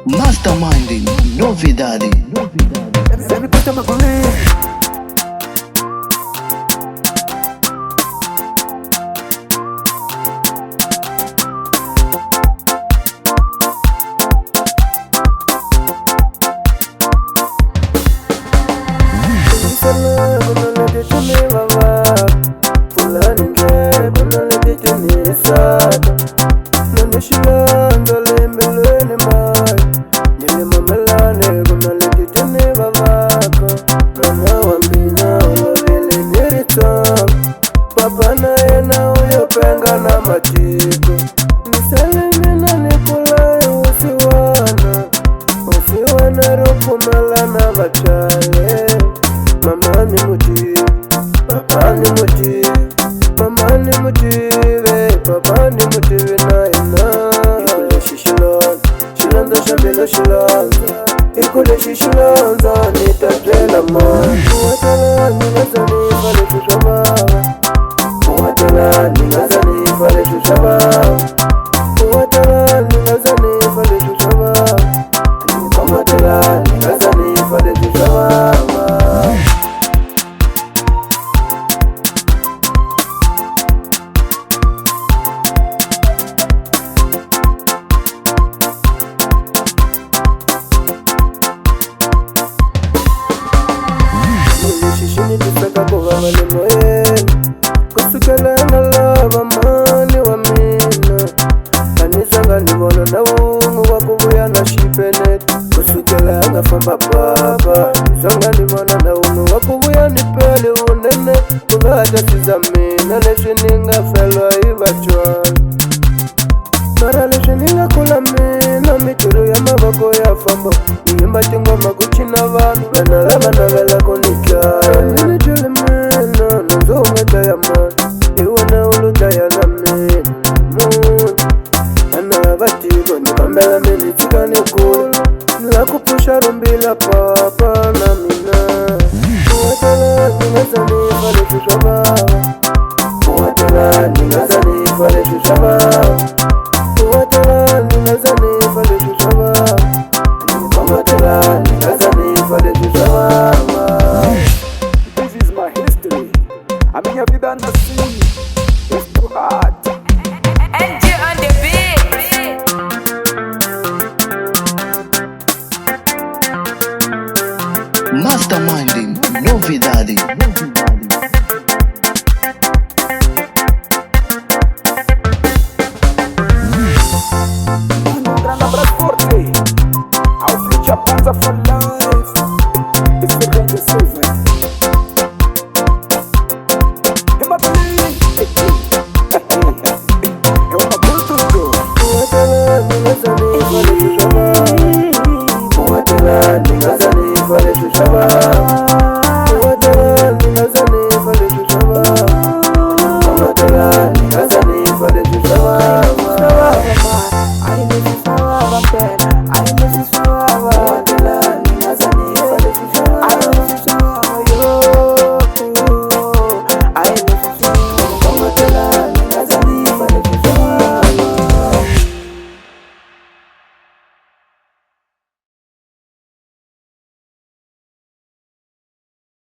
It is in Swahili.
Masterminding, novidade. M-Costa Magulinho. Papana yena uyopenga na matiko nisalimina nikulaye usiwana rupumala na vachale. Mama ni muti, papa ni muti, mama ni mutive, papa ni mutive na ina. Ikule shishilonza, shilonza shambelo shilonza, ikule shishilonza nitatela mani. Uwatala ningazani vale tushamawa, uwatala ningazani vale tushamawa, uwatala ningazani vale tushamawa, uwatala ningazani vale tushamawa. Shishini tisaka kuva vale moyeni kusukela ngalava mani wa mina anisanga nivona na ungu wakuvuya na shipeneti kusukela ngafamba papa nisanga nivona na ungu wakuvuya nipeli unene kungata siza mina leswi ningafelwa ivachwala mara leswi ningakula mina mitiro ya mavoko ya famba niyimba tingoma kuchina vanhu vana lava navelako nikyaya nini jule mina nonzonga daya mani iwona uludaya na mina munhu ana vatiko nikambela mini tsika nikula nilakupusha rumbila papa na mina.